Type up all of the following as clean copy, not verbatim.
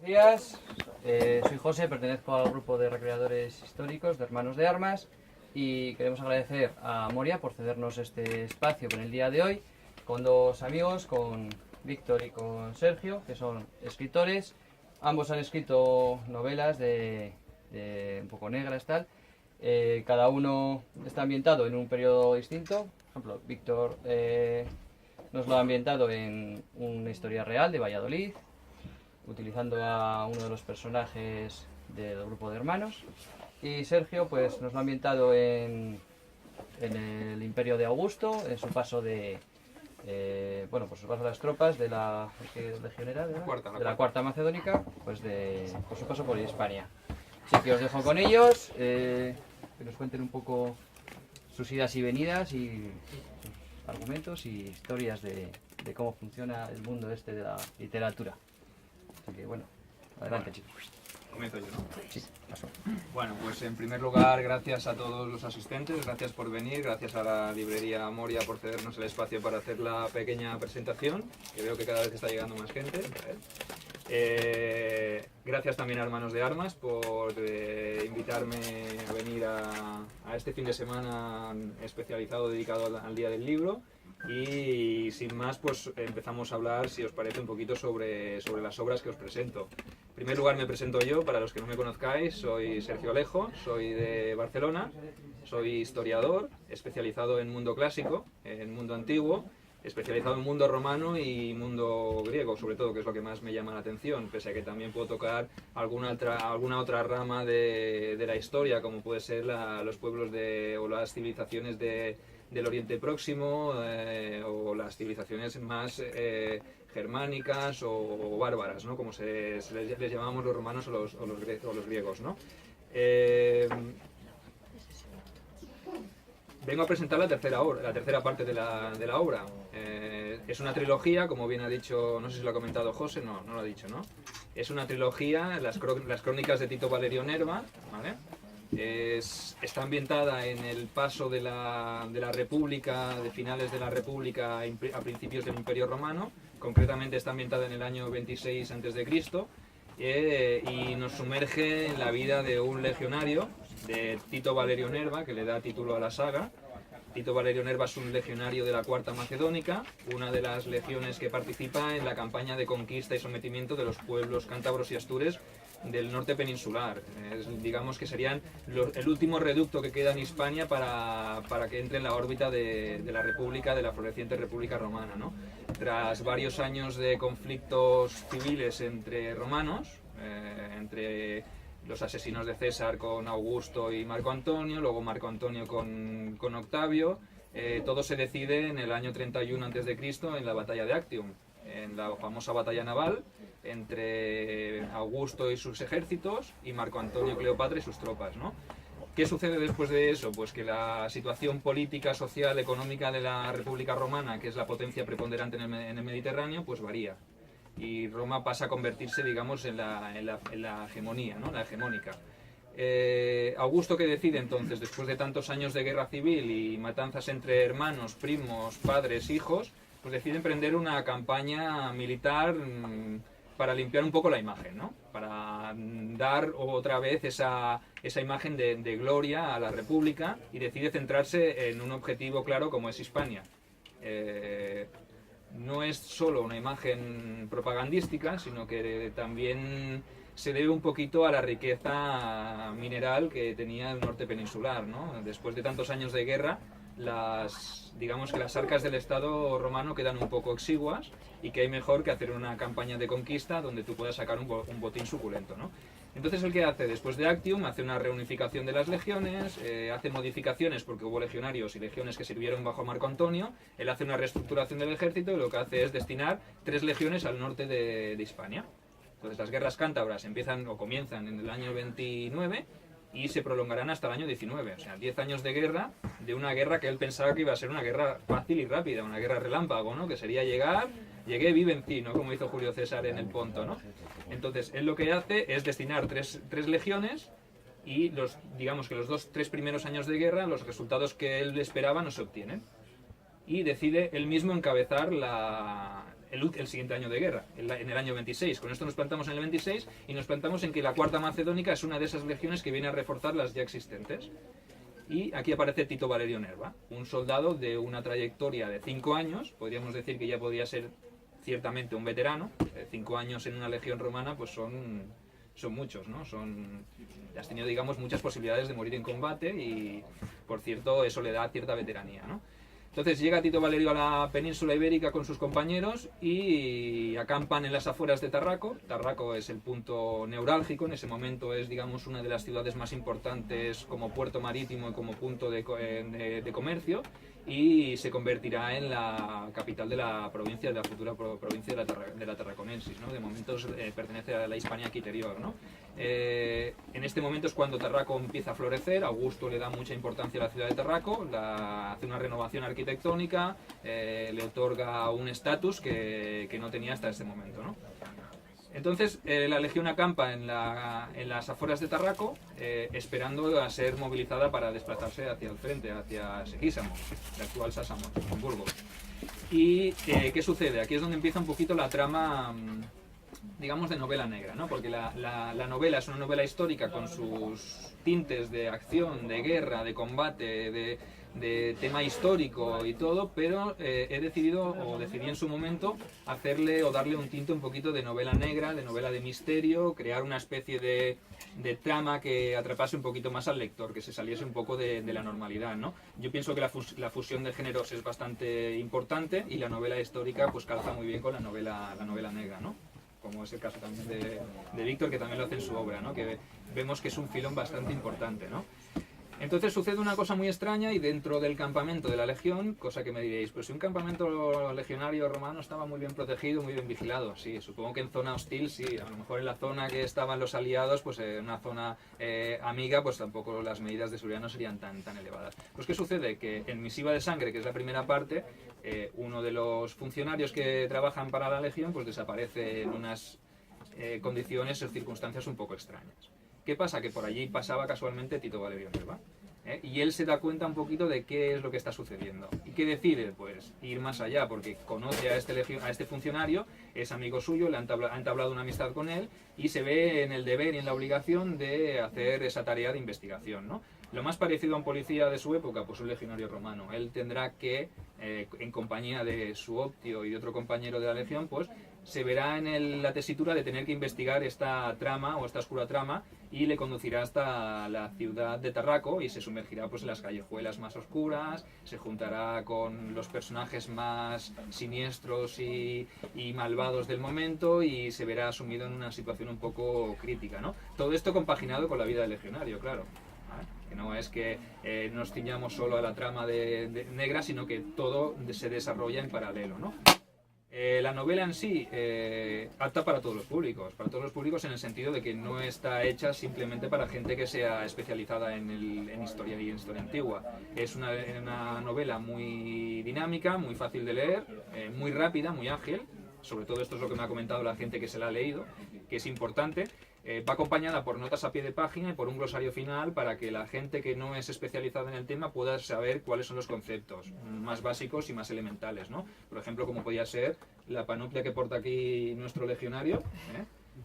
Buenos días, soy José, pertenezco al grupo de recreadores históricos de Hermanos de Armas y queremos agradecer a Moria por cedernos este espacio en el día de hoy con dos amigos, con Víctor y con Sergio, que son escritores. Ambos han escrito novelas de un poco negras, tal. Cada uno está ambientado en un periodo distinto. Por ejemplo, Víctor nos lo ha ambientado en una historia real de Valladolid, utilizando a uno de los personajes del grupo de hermanos, y Sergio pues nos lo ha ambientado en el imperio de Augusto, en su paso de por su paso de las tropas de la ¿qué legión era? De la cuarta macedónica, pues por su paso por Hispania. Así que os dejo con ellos, que nos cuenten un poco sus idas y venidas y sus argumentos y historias de cómo funciona el mundo este de la literatura. Así que bueno, adelante chicos. Comienzo yo, ¿no? Sí, paso. Bueno, pues en primer lugar, gracias a todos los asistentes, gracias por venir, gracias a la librería Moria por cedernos el espacio para hacer la pequeña presentación, que veo que cada vez está llegando más gente. Gracias también a Hermanos de Armas por invitarme a venir a este fin de semana especializado dedicado al Día del Libro. Y sin más, pues empezamos a hablar, si os parece, un poquito sobre las obras que os presento. En primer lugar me presento yo, para los que no me conozcáis, soy Sergio Alejo, soy de Barcelona, soy historiador, especializado en mundo clásico, en mundo antiguo, especializado en mundo romano y mundo griego, sobre todo, que es lo que más me llama la atención, pese a que también puedo tocar alguna otra rama de la historia, como puede ser los pueblos o las civilizaciones del Oriente Próximo o las civilizaciones más germánicas o bárbaras, ¿no? Como les llamamos los romanos o los griegos, ¿no? Vengo a presentar la tercera parte de la obra. Es una trilogía, como bien ha dicho, no sé si lo ha comentado José, no lo ha dicho, ¿no? Es una trilogía, las crónicas de Tito Valerio Nerva, ¿vale? Está ambientada en el paso de la República, de finales de la República a principios del Imperio Romano. Concretamente está ambientada en el año 26 a.C. Y nos sumerge en la vida de un legionario, de Tito Valerio Nerva, que le da título a la saga. Tito Valerio Nerva es un legionario de la Cuarta Macedónica, una de las legiones que participa en la campaña de conquista y sometimiento de los pueblos cántabros y astures del norte peninsular. Digamos que serían el último reducto que queda en Hispania para que entre en la órbita de la República, de la floreciente República Romana, ¿no? Tras varios años de conflictos civiles entre romanos, entre los asesinos de César con Augusto y Marco Antonio, luego Marco Antonio con Octavio, todo se decide en el año 31 a.C. en la batalla de Actium, en la famosa batalla naval entre Augusto y sus ejércitos y Marco Antonio Cleopatra y sus tropas, ¿no? ¿Qué sucede después de eso? Pues que la situación política, social, económica de la República Romana, que es la potencia preponderante en el Mediterráneo, pues varía. Y Roma pasa a convertirse, digamos, en la hegemonía, ¿no? La hegemónica. Augusto, ¿qué decide entonces? Después de tantos años de guerra civil y matanzas entre hermanos, primos, padres, hijos, pues decide emprender una campaña militar para limpiar un poco la imagen, ¿no? Para dar otra vez esa imagen de gloria a la República, y decide centrarse en un objetivo claro como es Hispania. No es solo una imagen propagandística, sino que también se debe un poquito a la riqueza mineral que tenía el norte peninsular, ¿no? Después de tantos años de guerra, digamos que las arcas del Estado romano quedan un poco exiguas, y que hay mejor que hacer una campaña de conquista donde tú puedas sacar un botín suculento, ¿no? Entonces, ¿el que hace? Después de Actium, hace una reunificación de las legiones, hace modificaciones porque hubo legionarios y legiones que sirvieron bajo Marco Antonio, él hace una reestructuración del ejército y lo que hace es destinar 3 legiones al norte de Hispania. Entonces, las guerras cántabras comienzan en el año 29 y se prolongarán hasta el año 19, o sea, 10 años de guerra, de una guerra que él pensaba que iba a ser una guerra fácil y rápida, una guerra relámpago, ¿no? Que sería llegué, vi, vencí, ¿no? Como hizo Julio César en el Ponto, ¿no? Entonces, él lo que hace es destinar tres legiones, y digamos que los 3 primeros años de guerra, los resultados que él esperaba no se obtienen. Y decide él mismo encabezar el siguiente año de guerra, en el año 26. Con esto nos plantamos en el 26 y nos plantamos en que la Cuarta Macedónica es una de esas legiones que viene a reforzar las ya existentes. Y aquí aparece Tito Valerio Nerva, un soldado de una trayectoria de 5 años, podríamos decir que ya podría ser ciertamente un veterano. 5 años en una legión romana pues son muchos, ¿no? Has tenido, digamos, muchas posibilidades de morir en combate y, por cierto, eso le da cierta veteranía, ¿no? Entonces llega Tito Valerio a la península ibérica con sus compañeros y acampan en las afueras de Tarraco. Tarraco es el punto neurálgico, en ese momento es, digamos, una de las ciudades más importantes como puerto marítimo y como punto de comercio, y se convertirá en la capital de la provincia, de la futura provincia de la Tarraconensis, ¿no? De momento pertenece a la Hispania Quiterior, ¿no? En este momento es cuando Tarraco empieza a florecer. Augusto le da mucha importancia a la ciudad de Tarraco, hace una renovación arquitectónica, le otorga un estatus que no tenía hasta ese momento, ¿no? Entonces la legión acampa en las afueras de Tarraco, esperando a ser movilizada para desplazarse hacia el frente, hacia Sequísamo, el actual Sásamo, en Burgos. ¿Y qué sucede? Aquí es donde empieza un poquito la trama, digamos, de novela negra, ¿no? Porque la novela es una novela histórica con sus tintes de acción, de guerra, de combate, de tema histórico y todo, pero decidí en su momento hacerle o darle un tinte un poquito de novela negra, de novela de misterio, crear una especie de trama que atrapase un poquito más al lector, que se saliese un poco de la normalidad, ¿no? Yo pienso que la fusión de géneros es bastante importante y la novela histórica pues calza muy bien con la novela negra, ¿no? Como es el caso también de Víctor, que también lo hace en su obra, ¿no? Que vemos que es un filón bastante importante, ¿no? Entonces sucede una cosa muy extraña y dentro del campamento de la legión, cosa que me diréis, pues si un campamento legionario romano estaba muy bien protegido, muy bien vigilado, sí, supongo que en zona hostil sí, a lo mejor en la zona que estaban los aliados, pues en una zona amiga, pues tampoco las medidas de seguridad no serían tan elevadas. Pues ¿qué sucede? Que en Misiva de Sangre, que es la primera parte, uno de los funcionarios que trabajan para la legión, pues desaparece en unas condiciones o circunstancias un poco extrañas. ¿Qué pasa? Que por allí pasaba casualmente Tito Valerio Nerva, y él se da cuenta un poquito de qué es lo que está sucediendo. ¿Y qué decide? Pues ir más allá, porque conoce a este funcionario, es amigo suyo, ha entablado una amistad con él y se ve en el deber y en la obligación de hacer esa tarea de investigación, ¿no? Lo más parecido a un policía de su época, pues un legionario romano. Él tendrá que, en compañía de su optio y de otro compañero de la legión, pues se verá en la tesitura de tener que investigar esta trama o esta oscura trama, y le conducirá hasta la ciudad de Tarraco y se sumergirá pues en las callejuelas más oscuras, se juntará con los personajes más siniestros y malvados del momento y se verá sumido en una situación un poco crítica, ¿no? Todo esto compaginado con la vida del legionario, claro. Que no es que nos ciñamos solo a la trama de negra, sino que todo se desarrolla en paralelo, ¿no? La novela en sí, apta para todos los públicos en el sentido de que no está hecha simplemente para gente que sea especializada en historia y en historia antigua. Es una novela muy dinámica, muy fácil de leer, muy rápida, muy ágil. Sobre todo esto es lo que me ha comentado la gente que se la ha leído, que es importante. Va acompañada por notas a pie de página y por un glosario final para que la gente que no es especializada en el tema pueda saber cuáles son los conceptos más básicos y más elementales, ¿no? Por ejemplo, como podía ser la panoplia que porta aquí nuestro legionario,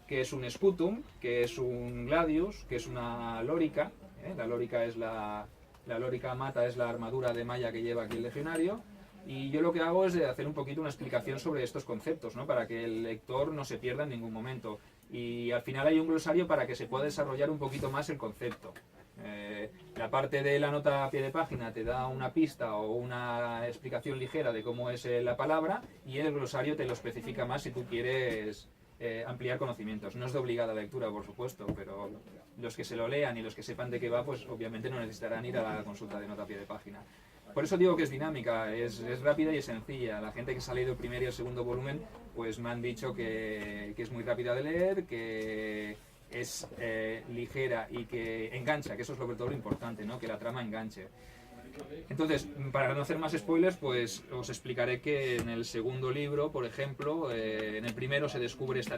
que es un sputum, que es un gladius, que es una lórica. La lórica es la lórica mata, es la armadura de malla que lleva aquí el legionario. Y yo lo que hago es hacer un poquito una explicación sobre estos conceptos, ¿no? Para que el lector no se pierda en ningún momento. Y al final hay un glosario para que se pueda desarrollar un poquito más el concepto. La parte de la nota a pie de página te da una pista o una explicación ligera de cómo es la palabra, y el glosario te lo especifica más si tú quieres ampliar conocimientos. No es de obligada lectura, por supuesto, pero los que se lo lean y los que sepan de qué va, pues obviamente no necesitarán ir a la consulta de nota a pie de página. Por eso digo que es dinámica, es rápida y es sencilla. La gente que se ha leído el primer y el segundo volumen, pues me han dicho que es muy rápida de leer, que es ligera y que engancha, que eso es sobre todo lo importante, ¿no? Que la trama enganche. Entonces, para no hacer más spoilers, pues os explicaré que en el segundo libro, por ejemplo, en el primero se descubre esta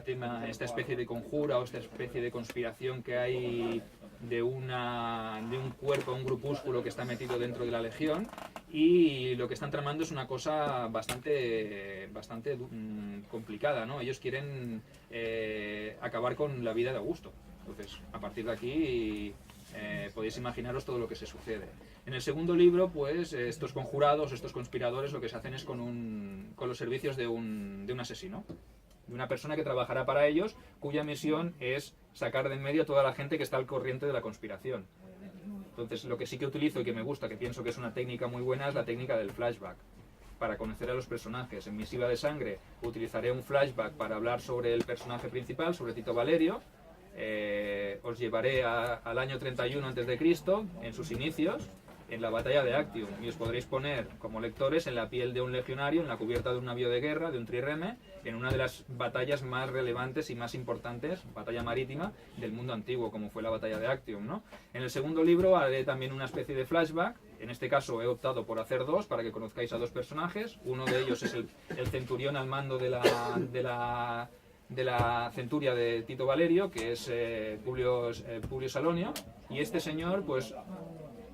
especie de conjura o esta especie de conspiración que hay de un cuerpo, un grupúsculo que está metido dentro de la legión, y lo que están tramando es una cosa bastante complicada, ¿no? Ellos quieren acabar con la vida de Augusto. Entonces, a partir de aquí podéis imaginaros todo lo que se sucede. En el segundo libro, pues estos conjurados, estos conspiradores, lo que se hacen es con los servicios de un asesino, de una persona que trabajará para ellos, cuya misión es sacar de en medio a toda la gente que está al corriente de la conspiración. Entonces, lo que sí que utilizo y que me gusta, que pienso que es una técnica muy buena, es la técnica del flashback, para conocer a los personajes. En Misiva de Sangre utilizaré un flashback para hablar sobre el personaje principal, sobre Tito Valerio. Os llevaré al año 31 a.C., en sus inicios, en la batalla de Actium, y os podréis poner como lectores en la piel de un legionario, en la cubierta de un navío de guerra, de un trireme, en una de las batallas más relevantes y más importantes, batalla marítima, del mundo antiguo, como fue la batalla de Actium, ¿no? En el segundo libro haré también una especie de flashback. En este caso he optado por hacer dos, para que conozcáis a dos personajes. Uno de ellos es el centurión al mando de la centuria de Tito Valerio, que es Publio Salonio, y este señor pues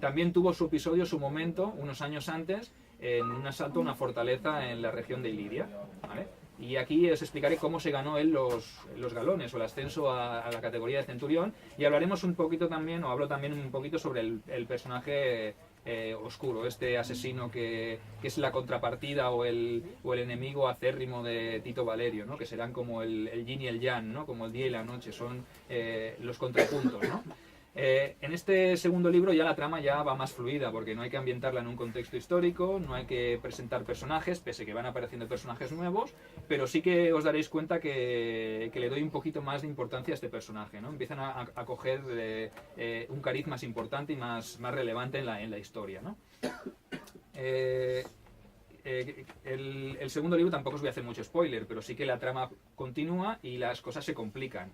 también tuvo su episodio, su momento, unos años antes, en un asalto a una fortaleza en la región de Iliria, ¿vale? Y aquí os explicaré cómo se ganó él los galones o el ascenso a la categoría de centurión, y hablaremos un poquito también, o hablo también un poquito sobre el personaje oscuro, este asesino que es la contrapartida o el enemigo acérrimo de Tito Valerio, ¿no? Que serán como el yin y el yang, ¿no? Como el día y la noche, son los contrapuntos, ¿no? En este segundo libro ya la trama ya va más fluida, porque no hay que ambientarla en un contexto histórico, no hay que presentar personajes, pese que van apareciendo personajes nuevos, pero sí que os daréis cuenta que le doy un poquito más de importancia a este personaje, ¿no? Empiezan a coger un cariz más importante y más relevante en la historia, ¿no? El segundo libro tampoco os voy a hacer mucho spoiler, pero sí que la trama continúa y las cosas se complican.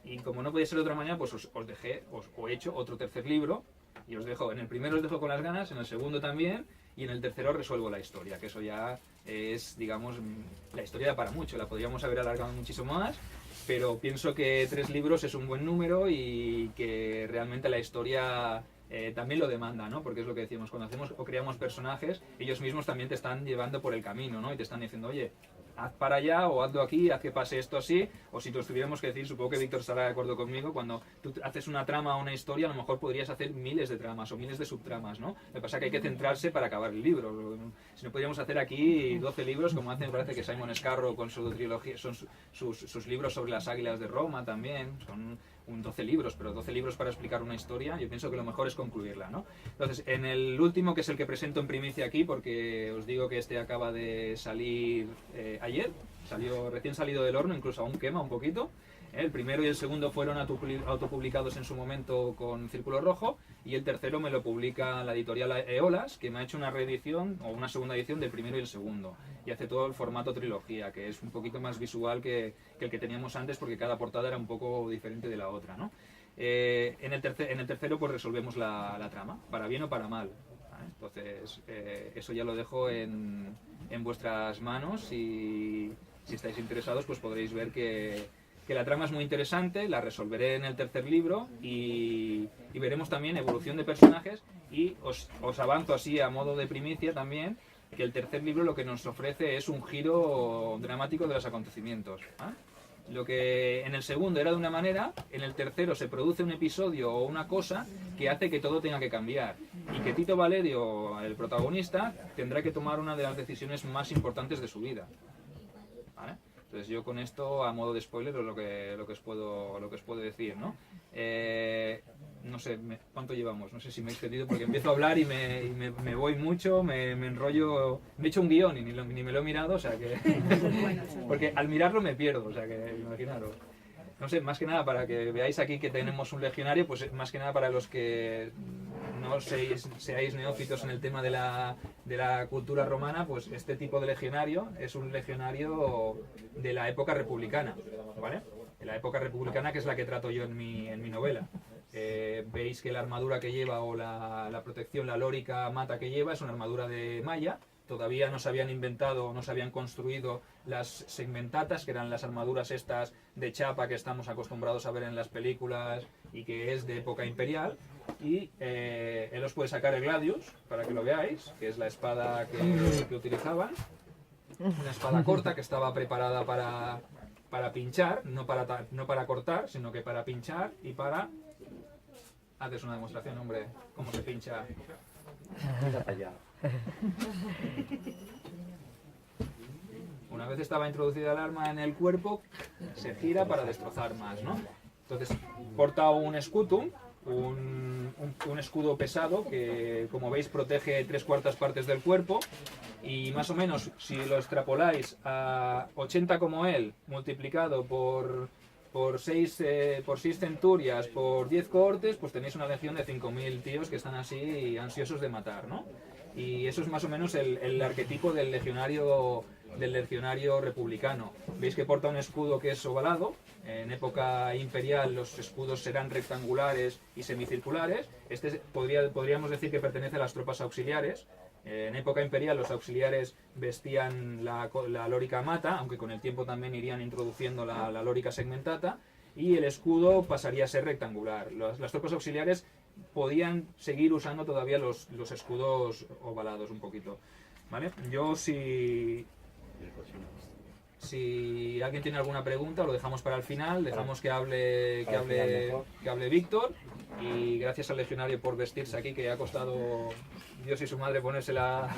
Y como no podía ser de otra manera, pues os he hecho otro tercer libro, y os dejo, en el primero os dejo con las ganas, en el segundo también, y en el tercero resuelvo la historia, que eso ya es, digamos, la historia da para mucho, la podríamos haber alargado muchísimo más, pero pienso que 3 libros es un buen número y que realmente la historia también lo demanda, ¿no? Porque es lo que decíamos, cuando hacemos o creamos personajes, ellos mismos también te están llevando por el camino, ¿no? Y te están diciendo, oye, haz para allá, o hazlo aquí, haz que pase esto así, o si nos tuviéramos que decir, supongo que Víctor estará de acuerdo conmigo, cuando tú haces una trama o una historia, a lo mejor podrías hacer miles de tramas o miles de subtramas, ¿no? Lo que pasa es que hay que centrarse para acabar el libro. Si no, podríamos hacer aquí 12 libros, como hace, me parece que Simon Scarrow con su trilogía, son sus libros sobre las águilas de Roma también, son 12 libros, pero 12 libros para explicar una historia, yo pienso que lo mejor es concluirla, ¿no? Entonces, en el último, que es el que presento en primicia aquí, porque os digo que este acaba de salir ayer, recién salido del horno, incluso aún quema un poquito. El primero y el segundo fueron autopublicados en su momento con Círculo Rojo, y el tercero me lo publica la editorial Eolas, que me ha hecho una reedición o una segunda edición del primero y el segundo, y hace todo el formato trilogía, que es un poquito más visual que el que teníamos antes, porque cada portada era un poco diferente de la otra, ¿no? En el tercero pues resolvemos la trama, para bien o para mal, ¿vale? Entonces eso ya lo dejo en vuestras manos, y si estáis interesados pues podréis ver que la trama es muy interesante, la resolveré en el tercer libro, y veremos también evolución de personajes, y os avanzo así a modo de primicia también, que el tercer libro lo que nos ofrece es un giro dramático de los acontecimientos, ¿eh? Lo que en el segundo era de una manera, en el tercero se produce un episodio o una cosa que hace que todo tenga que cambiar, y que Tito Valerio, el protagonista, tendrá que tomar una de las decisiones más importantes de su vida, ¿vale? Entonces yo con esto, a modo de spoiler, es lo que os puedo decir, ¿no? No sé cuánto llevamos, no sé si me he extendido, porque empiezo a hablar y me voy mucho, me enrollo, me he hecho un guión y ni me lo he mirado, o sea que... porque al mirarlo me pierdo, o sea que imaginaros. No sé, más que nada para que veáis aquí que tenemos un legionario, pues más que nada para los que no seáis neófitos en el tema de la cultura romana, pues este tipo de legionario es un legionario de la época republicana, ¿vale? De la época republicana, que es la que trato yo en mi novela. Veis que la armadura que lleva, o la protección, la lórica mata que lleva, es una armadura de malla, todavía no se habían inventado, no se habían construido las segmentatas, que eran las armaduras estas de chapa que estamos acostumbrados a ver en las películas y que es de época imperial. Y él os puede sacar el Gladius para que lo veáis, que es la espada que utilizaban. Una espada corta que estaba preparada para pinchar, no para cortar, sino que para pinchar y para... Haces una demostración, hombre, cómo se pincha. Una vez estaba introducida el arma en el cuerpo, se gira para destrozar más, ¿no? Entonces, porta un scutum, un escudo pesado que, como veis, protege 3/4 partes del cuerpo. Y más o menos, si lo extrapoláis a 80 como él, multiplicado por 6 centurias, por 10 cohortes, pues tenéis una legión de 5.000 tíos que están así ansiosos de matar, ¿no? Y eso es más o menos el arquetipo del legionario republicano. Veis que porta un escudo que es ovalado. En época imperial los escudos serán rectangulares y semicirculares. Este podríamos decir que pertenece a las tropas auxiliares. En época imperial los auxiliares vestían la lorica mata, aunque con el tiempo también irían introduciendo la lorica segmentata, y el escudo pasaría a ser rectangular. Las tropas auxiliares podían seguir usando todavía los escudos ovalados un poquito, ¿vale? Yo si alguien tiene alguna pregunta, lo dejamos para el final, dejamos que hable Víctor, y gracias al legionario por vestirse aquí, que ha costado Dios y su madre ponerse la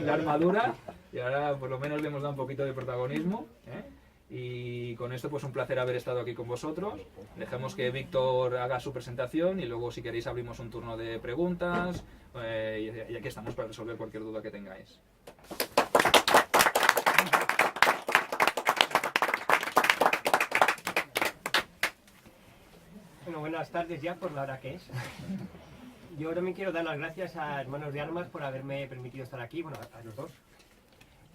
armadura, y ahora por lo menos le hemos dado un poquito de protagonismo, ¿eh? Y con esto pues un placer haber estado aquí con vosotros. Dejamos que Víctor haga su presentación y luego si queréis abrimos un turno de preguntas, y aquí estamos para resolver cualquier duda que tengáis. Bueno, buenas tardes ya por la hora que es. Yo también quiero dar las gracias a Hermanos de Armas por haberme permitido estar aquí, bueno, a los dos.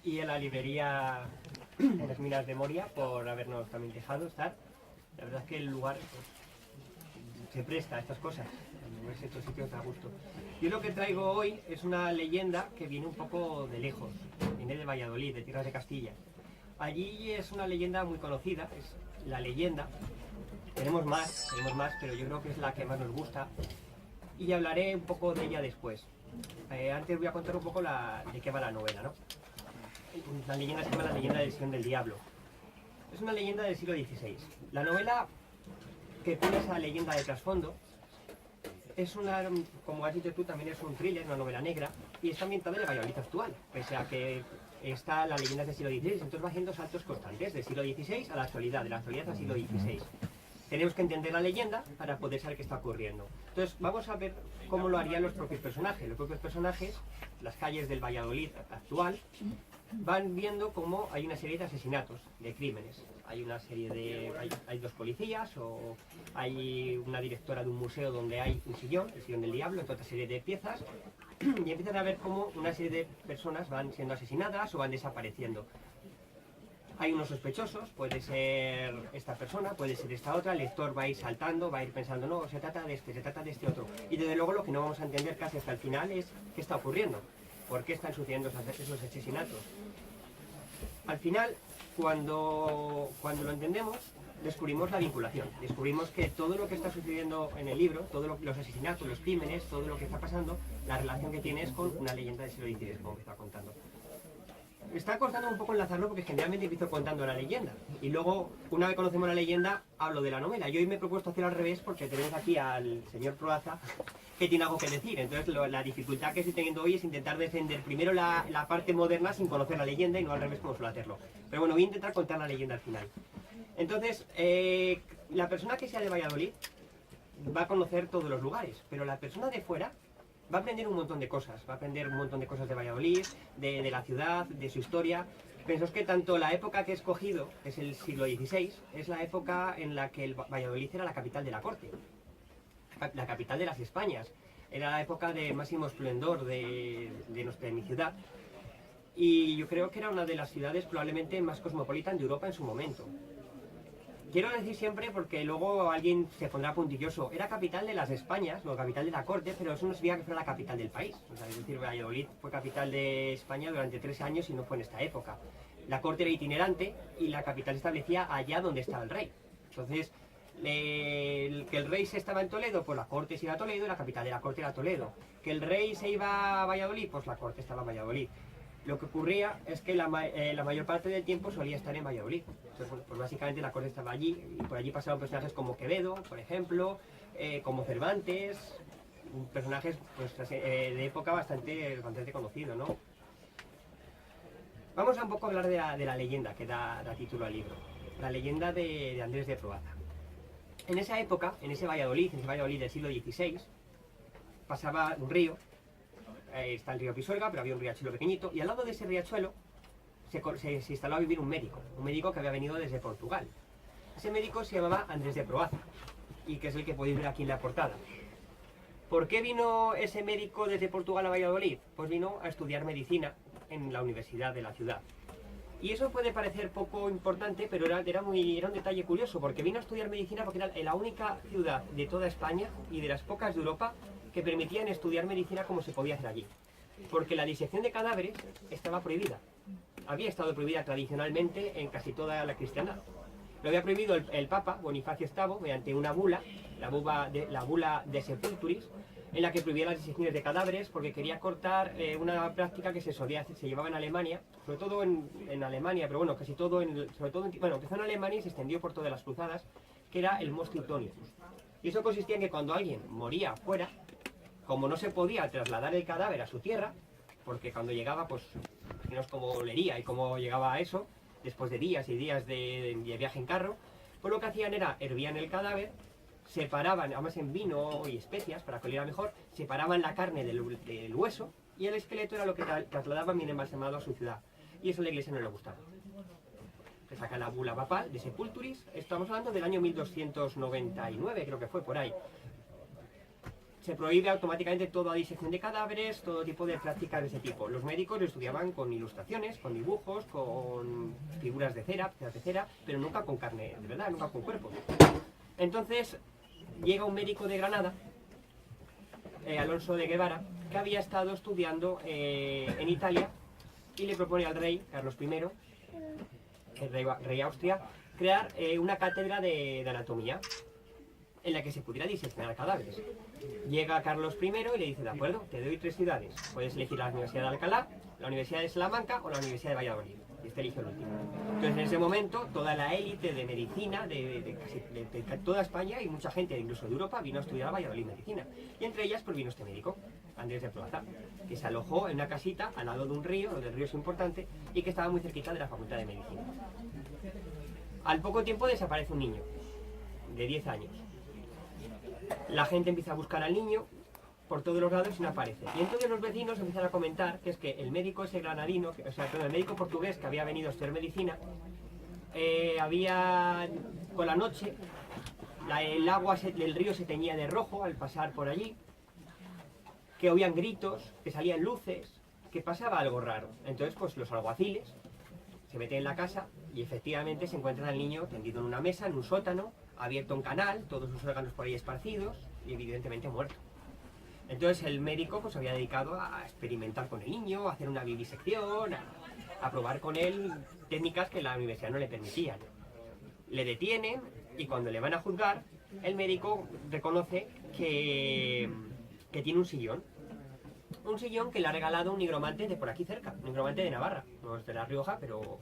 Y a la librería de las Minas de Moria por habernos también dejado estar. La verdad es que el lugar pues, se presta a estas cosas, en estos sitios da gusto. Yo lo que traigo hoy es una leyenda que viene un poco de lejos, viene de Valladolid, de tierras de Castilla. Allí es una leyenda muy conocida, es la leyenda. Tenemos más, pero yo creo que es la que más nos gusta y hablaré un poco de ella después. Antes voy a contar un poco de qué va la novela, ¿no? La leyenda se llama La leyenda del Sion del Diablo. Es una leyenda del siglo XVI. La novela que pone esa leyenda de trasfondo es una, como has dicho tú, también es un thriller, una novela negra, y está ambientada en el Valladolid actual, pese a que está la leyenda del siglo XVI, entonces va haciendo saltos constantes, del siglo XVI a la actualidad, de la actualidad al siglo XVI. Tenemos que entender la leyenda para poder saber qué está ocurriendo. Entonces vamos a ver cómo lo harían los propios personajes. Los propios personajes, las calles del Valladolid actual, van viendo cómo hay una serie de asesinatos, de crímenes. Hay una serie de... hay dos policías, o hay una directora de un museo donde hay un sillón, el sillón del diablo, entre otra serie de piezas, y empiezan a ver cómo una serie de personas van siendo asesinadas o van desapareciendo. Hay unos sospechosos, puede ser esta persona, puede ser esta otra, el lector va a ir saltando, va a ir pensando, no, se trata de este otro. Y desde luego lo que no vamos a entender casi hasta el final es qué está ocurriendo, por qué están sucediendo esos asesinatos. Al final, cuando lo entendemos, descubrimos la vinculación, descubrimos que todo lo que está sucediendo en el libro, todos los asesinatos, los crímenes, todo lo que está pasando, la relación que tiene es con una leyenda del siglo XVI, como me está contando. Me está costando un poco enlazarlo porque generalmente empiezo contando la leyenda y luego, una vez conocemos la leyenda, hablo de la novela. Yo hoy me he propuesto hacer al revés porque tenemos aquí al señor Proaza que tiene algo que decir. Entonces la dificultad que estoy teniendo hoy es intentar defender primero la parte moderna sin conocer la leyenda y no al revés como suelo hacerlo. Pero bueno, voy a intentar contar la leyenda al final. Entonces, la persona que sea de Valladolid va a conocer todos los lugares, pero la persona de fuera va a aprender un montón de cosas, va a aprender un montón de cosas de Valladolid, de la ciudad, de su historia. Pensaos que tanto la época que he escogido, que es el siglo XVI, es la época en la que el Valladolid era la capital de la corte, la capital de las Españas. Era la época de máximo esplendor de mi ciudad. Y yo creo que era una de las ciudades probablemente más cosmopolitan de Europa en su momento. quiero decir siempre, porque luego alguien se pondrá puntilloso, era capital de las Españas, no capital de la corte, pero eso no significa que fuera la capital del país. O sea, es decir, Valladolid fue capital de España durante 3 años y no fue en esta época. La corte era itinerante y la capital se establecía allá donde estaba el rey. Entonces, que el rey se estaba en Toledo, pues la corte se iba a Toledo y la capital de la corte era Toledo. Que el rey se iba a Valladolid, pues la corte estaba en Valladolid. Lo que ocurría es que la mayor parte del tiempo solía estar en Valladolid. Entonces, bueno, pues básicamente la corte estaba allí y por allí pasaron personajes como Quevedo, por ejemplo, como Cervantes, personajes pues, de época bastante conocidos, ¿no? Vamos a un poco hablar de la leyenda que da título al libro. La leyenda de Andrés de Proaza. En esa época, en ese Valladolid del siglo XVI, pasaba un río. Está el río Pisuerga, pero había un riachuelo pequeñito, y al lado de ese riachuelo se instaló a vivir un médico que había venido desde Portugal. Ese médico se llamaba Andrés de Proaza, y que es el que podéis ver aquí en la portada. ¿Por qué vino ese médico desde Portugal a Valladolid? Pues vino a estudiar medicina en la universidad de la ciudad. Y eso puede parecer poco importante, pero era un detalle curioso, porque vino a estudiar medicina porque era la única ciudad de toda España y de las pocas de Europa que permitían estudiar medicina como se podía hacer allí. Porque la disección de cadáveres estaba prohibida. Había estado prohibida tradicionalmente en casi toda la cristiandad. Lo había prohibido el Papa Bonifacio VIII mediante una bula, la bula de Sepulturis, en la que prohibía las disecciones de cadáveres porque quería cortar una práctica que se llevaba en Alemania, sobre todo en Alemania, pero bueno, casi todo, empezó en Alemania y se extendió por todas las cruzadas, que era el mos Teutonius. Y eso consistía en que cuando alguien moría fuera, como no se podía trasladar el cadáver a su tierra, porque cuando llegaba, pues, imaginaos cómo olería y cómo llegaba a eso, después de días y días de viaje en carro, pues lo que hacían era, hervían el cadáver, separaban, además en vino y especias, para que oliera mejor, separaban la carne del hueso, y el esqueleto era lo que trasladaban bien embalsamado a su ciudad. Y eso a la iglesia no le gustaba. Se saca la bula papal de Sepulturis, estamos hablando del año 1299, creo que fue por ahí. Se prohíbe automáticamente toda disección de cadáveres, todo tipo de prácticas de ese tipo. Los médicos lo estudiaban con ilustraciones, con dibujos, con figuras de cera, pero nunca con carne, de verdad, nunca con cuerpos. Entonces llega un médico de Granada, Alonso de Guevara, que había estado estudiando en Italia y le propone al rey Carlos I, el rey Austria, crear una cátedra de anatomía en la que se pudiera diseccionar cadáveres. Llega Carlos I y le dice, de acuerdo, te doy 3 ciudades. Puedes elegir la Universidad de Alcalá, la Universidad de Salamanca o la Universidad de Valladolid. Y este eligió el último. Entonces en ese momento toda la élite de medicina de toda España y mucha gente incluso de Europa vino a estudiar a Valladolid medicina. Y entre ellas pues vino este médico, Andrés de Proaza, que se alojó en una casita al lado de un río, donde el río es importante, y que estaba muy cerquita de la Facultad de Medicina. Al poco tiempo desaparece un niño, de 10 años. La gente empieza a buscar al niño por todos los lados y no aparece. Y entonces los vecinos empiezan a comentar que es que el médico ese granadino, el médico portugués que había venido a estudiar medicina, con la noche, el agua del río se teñía de rojo al pasar por allí, que oían gritos, que salían luces, que pasaba algo raro. Entonces pues los alguaciles se meten en la casa y efectivamente se encuentran al niño tendido en una mesa, en un sótano, abierto un canal, todos sus órganos por ahí esparcidos y evidentemente muerto. Entonces el médico pues había dedicado a experimentar con el niño, a hacer una vivisección, a probar con él técnicas que la universidad no le permitían. Le detienen y cuando le van a juzgar, el médico reconoce que tiene un sillón. Un sillón que le ha regalado un nigromante de por aquí cerca, un nigromante de Navarra, no es de La Rioja, pero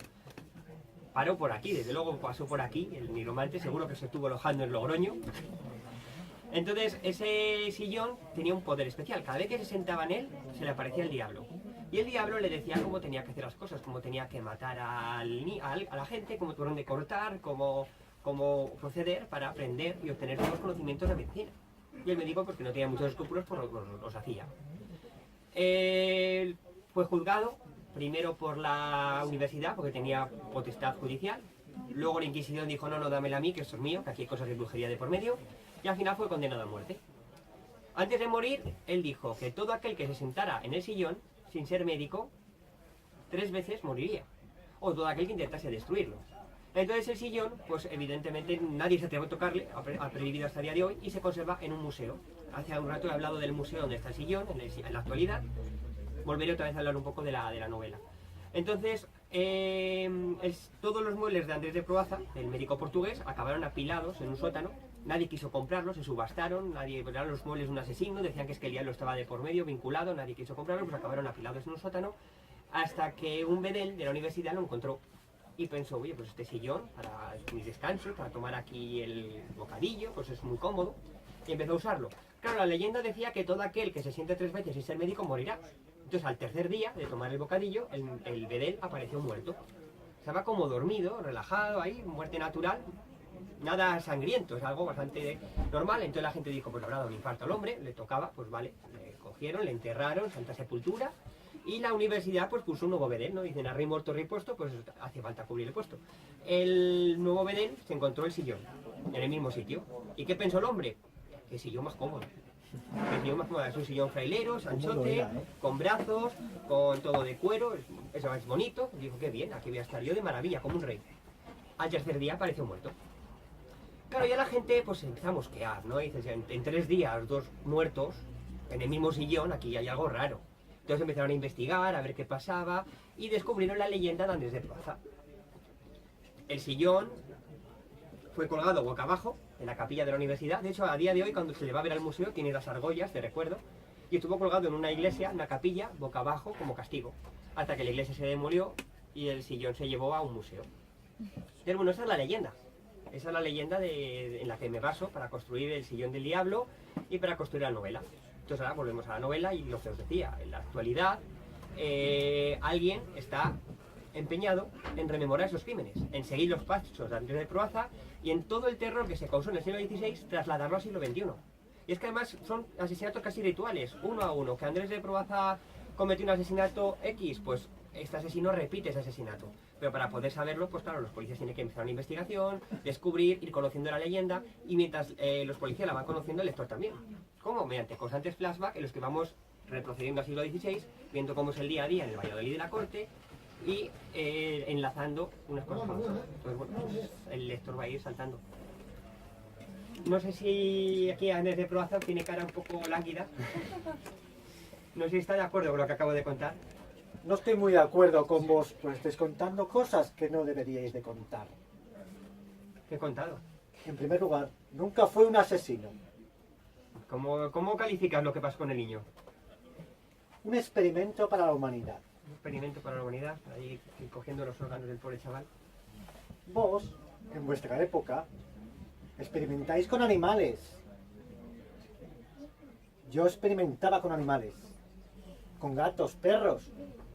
paró por aquí, desde luego pasó por aquí, el nigromante seguro que se estuvo alojando en Logroño. Entonces ese sillón tenía un poder especial, cada vez que se sentaba en él se le aparecía el diablo. Y el diablo le decía cómo tenía que hacer las cosas, cómo tenía que matar a la gente, cómo tuvieron de cortar, cómo proceder para aprender y obtener nuevos conocimientos de medicina. Y el médico, porque no tenía muchos escrúpulos, pues los hacía. Fue juzgado primero por la universidad, porque tenía potestad judicial. Luego la Inquisición dijo, no, dámela a mí, que esto es mío, que aquí hay cosas de brujería de por medio. Y al final fue condenado a muerte. Antes de morir, él dijo que todo aquel que se sentara en el sillón, sin ser médico, 3 veces moriría. O todo aquel que intentase destruirlo. Entonces el sillón, pues evidentemente nadie se atrevió a tocarle, ha prohibido hasta el día de hoy, y se conserva en un museo. Hace un rato he hablado del museo donde está el sillón, en la actualidad. Volveré otra vez a hablar un poco de la novela. Entonces, todos los muebles de Andrés de Proaza, el médico portugués, acabaron apilados en un sótano. Nadie quiso comprarlos, se subastaron, eran los muebles de un asesino, decían que es que el diablo estaba de por medio, vinculado, nadie quiso comprarlos, pues acabaron apilados en un sótano, hasta que un bedel de la universidad lo encontró. Y pensó, oye, pues este sillón para mis descansos, para tomar aquí el bocadillo, pues es muy cómodo. Y empezó a usarlo. Claro, la leyenda decía que todo aquel que se siente 3 veces sin ser médico morirá. Entonces, al tercer día de tomar el bocadillo, el bedel apareció muerto. Estaba como dormido, relajado ahí, muerte natural. Nada sangriento, es algo bastante normal. Entonces la gente dijo, pues le habrá dado un infarto al hombre, le tocaba, pues vale, le cogieron, le enterraron, santa sepultura. Y la universidad pues puso un nuevo bedel, ¿no? Dicen, a rey muerto, rey puesto, pues hace falta cubrir el puesto. El nuevo bedel se encontró el sillón, en el mismo sitio. ¿Y qué pensó el hombre? Que sillón más cómodo. Que sillón más cómodo, es un sillón frailero, anchote, con brazos, con todo de cuero, eso es bonito. Dijo, qué bien, aquí voy a estar yo de maravilla, como un rey. Al tercer día apareció muerto. Claro, ya la gente pues empieza a mosquear, ¿no? Y dices, en 3 días, 2 muertos, en el mismo sillón, aquí hay algo raro. Entonces empezaron a investigar, a ver qué pasaba, y descubrieron la leyenda de Andrés de Proaza. El sillón fue colgado boca abajo en la capilla de la universidad. De hecho, a día de hoy, cuando se le va a ver al museo, tiene las argollas de recuerdo, y estuvo colgado en una iglesia, una capilla, boca abajo, como castigo, hasta que la iglesia se demolió y el sillón se llevó a un museo. Entonces, bueno, esa es la leyenda. Esa es la leyenda en la que me baso para construir el sillón del diablo y para construir la novela. Entonces ahora volvemos a la novela y lo que os decía, en la actualidad alguien está empeñado en rememorar esos crímenes, en seguir los pasos de Andrés de Proaza y en todo el terror que se causó en el siglo XVI trasladarlo al siglo XXI. Y es que además son asesinatos casi rituales, uno a uno, que Andrés de Proaza cometió un asesinato X, pues este asesino repite ese asesinato. Pero para poder saberlo, pues claro, los policías tienen que empezar una investigación, descubrir, ir conociendo la leyenda, y mientras los policías la van conociendo, el lector también. ¿Cómo? Mediante constantes flashbacks en los que vamos retrocediendo al siglo XVI, viendo cómo es el día a día en el Valladolid de la corte, y enlazando unas cosas con otras. Entonces, bueno, pues el lector va a ir saltando. No sé si aquí Andrés de Proaza tiene cara un poco lánguida. No sé si está de acuerdo con lo que acabo de contar. No estoy muy de acuerdo con vos, pues estáis contando cosas que no deberíais de contar. ¿Qué he contado? En primer lugar, nunca fue un asesino. ¿Cómo calificas lo que pasó con el niño? Un experimento para la humanidad. Un experimento para la humanidad, ahí cogiendo los órganos del pobre chaval. Vos, en vuestra época, experimentáis con animales. Yo experimentaba con animales. Con gatos, perros,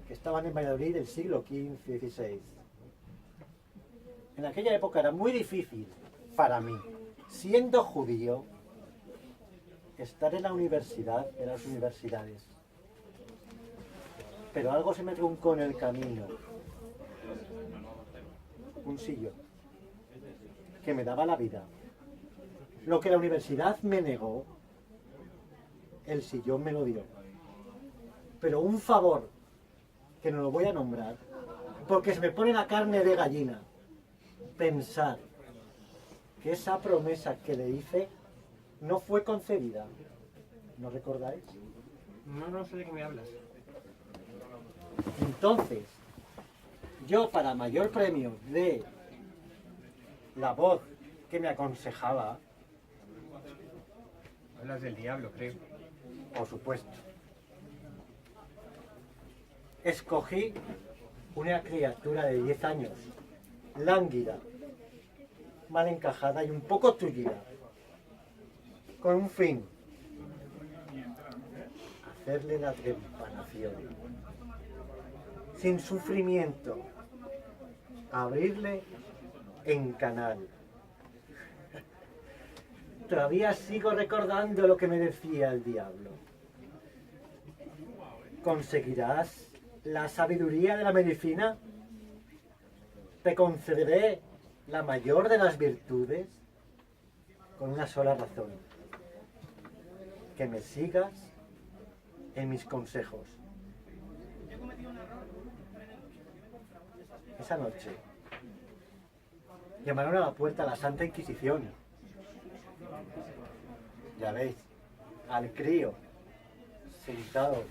que estaban en Valladolid del siglo XV-XVI. En aquella época era muy difícil para mí, siendo judío, estar en la universidad, en las universidades. Pero algo se me truncó en el camino. Un sillón que me daba la vida. Lo que la universidad me negó, el sillón me lo dio. Pero un favor, que no lo voy a nombrar, porque se me pone la carne de gallina, pensar que esa promesa que le hice no fue concedida. ¿No recordáis? No sé de qué me hablas. Entonces, yo para mayor premio de la voz que me aconsejaba, Hablas del diablo, creo. por supuesto, escogí una criatura de 10 años, lánguida, mal encajada y un poco tullida, con un fin: hacerle la trepanación, sin sufrimiento, abrirle en canal. Todavía sigo recordando lo que me decía el diablo. ¿Conseguirás la sabiduría de la medicina? Te concederé la mayor de las virtudes con una sola razón: que me sigas en mis consejos. Esa noche Llamaron a la puerta a la Santa Inquisición. Ya veis, al crío sentado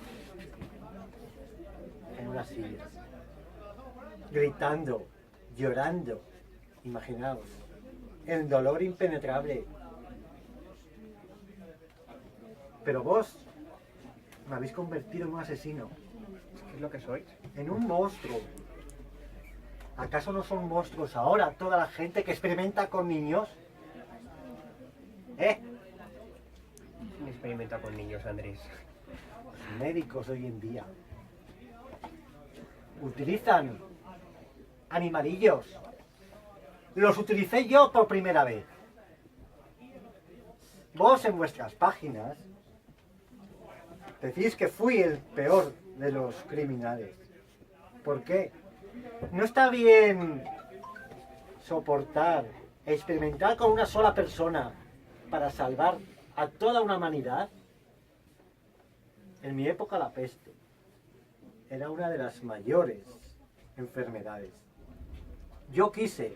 en una silla, gritando, llorando. Imaginaos, el dolor impenetrable. Pero vos me habéis convertido en un asesino, ¿Qué es lo que sois? en un monstruo. ¿Acaso no son monstruos ahora toda la gente que experimenta con niños? ¿Quién experimenta con niños, Andrés? Los médicos hoy en día utilizan animalillos. Los utilicé yo por primera vez. Vos en vuestras páginas decís que fui el peor de los criminales. ¿Por qué? ¿No está bien soportar, experimentar con una sola persona para salvar a toda una humanidad? En mi época la peste era una de las mayores enfermedades. Yo quise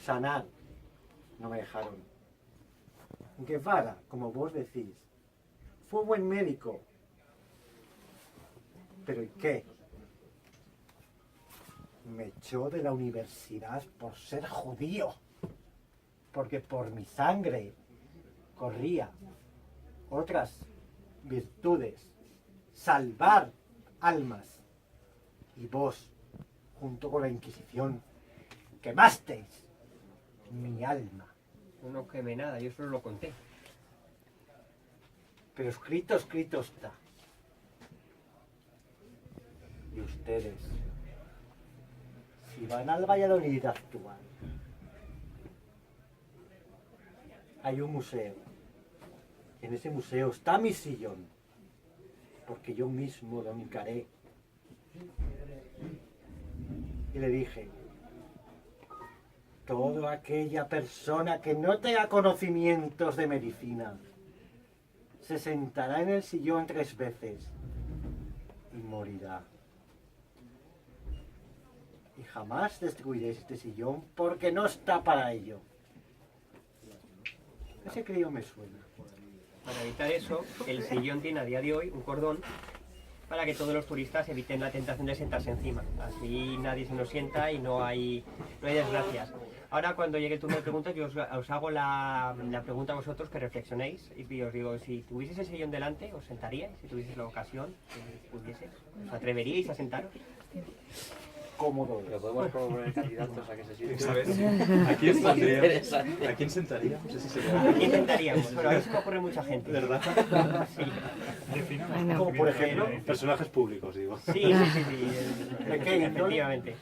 sanar, no me dejaron. Guevara, como vos decís, fue un buen médico. ¿Pero y qué? Me echó de la universidad por ser judío, porque por mi sangre corría otras virtudes, salvar almas. Y vos, junto con la Inquisición, quemasteis mi alma. No quemé nada, yo solo lo conté. Pero escrito está. Y ustedes, si van al Valladolid actual, hay un museo. En ese museo está mi sillón, porque yo mismo lo encaré. Y le dije, toda aquella persona que no tenga conocimientos de medicina se sentará en el sillón 3 veces y morirá. Y jamás destruiréis este sillón porque no está para ello. Ese crío me suena. Para evitar eso, el sillón tiene a día de hoy un cordón para que todos los turistas eviten la tentación de sentarse encima. Así nadie se nos sienta y no hay desgracias. Ahora, cuando llegue el turno de preguntas, yo os hago la pregunta a vosotros, que reflexionéis y os digo, si tuvieseis el sillón delante, ¿os sentaríais? Si tuvieseis la ocasión, si pudieseis, ¿os atreveríais a sentaros? Cómodo. Pero podemos proponer candidatos a que se sienten. ¿Sabes? ¿A quién sentaríamos? Interesante. ¿A quién sentaríamos? Ese ¿A sería. quién sentaríamos? Bueno, a mí se me ocurre mucha gente. ¿Verdad? Sí, Como por ejemplo, Personajes públicos, digo. sí. Pequeño. Efectivamente.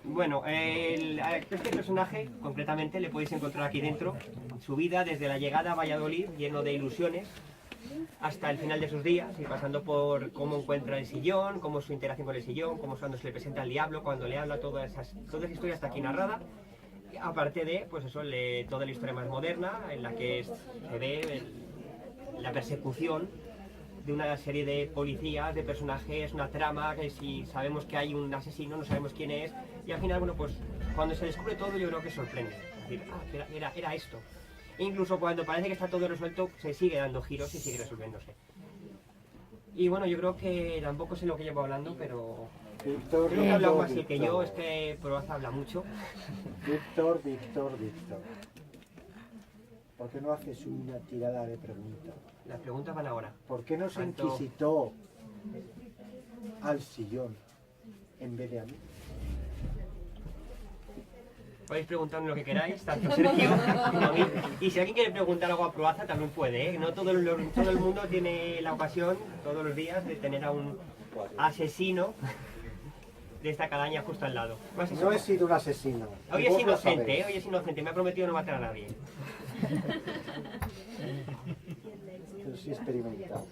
Bueno, este personaje, concretamente, le podéis encontrar aquí dentro. Su vida desde la llegada a Valladolid, lleno de ilusiones, hasta el final de sus días, y pasando por cómo encuentra el sillón, cómo es su interacción con el sillón, cómo es cuando se le presenta al diablo, cuando le habla, toda esa historia está aquí narrada. Aparte de, pues eso, toda la historia más moderna, en la que se ve la persecución de una serie de policías, de personajes, una trama, que si sabemos que hay un asesino, no sabemos quién es, y al final, bueno, pues cuando se descubre todo, yo creo que sorprende. Es decir, era esto. Incluso cuando parece que está todo resuelto, se sigue dando giros y sigue resolviéndose. Y bueno, yo creo que tampoco sé lo que llevo hablando, pero Víctor, creo que ha hablado más él que Víctor. yo, es que Proaza habla mucho. Víctor. ¿Por qué no haces una tirada de preguntas? Las preguntas van ahora. ¿Por qué no se ¿Cuánto? inquisitó al sillón en vez de a mí? Podéis preguntarme lo que queráis, tanto Sergio como a mí. Y si alguien quiere preguntar algo a Proaza, también puede, ¿eh? No todo el mundo tiene la ocasión, todos los días, de tener a un asesino de esta calaña justo al lado. No he sido un asesino. Hoy y es vos lo inocente, sabéis. hoy es inocente, me ha prometido no matar a nadie. Pero sí he experimentado.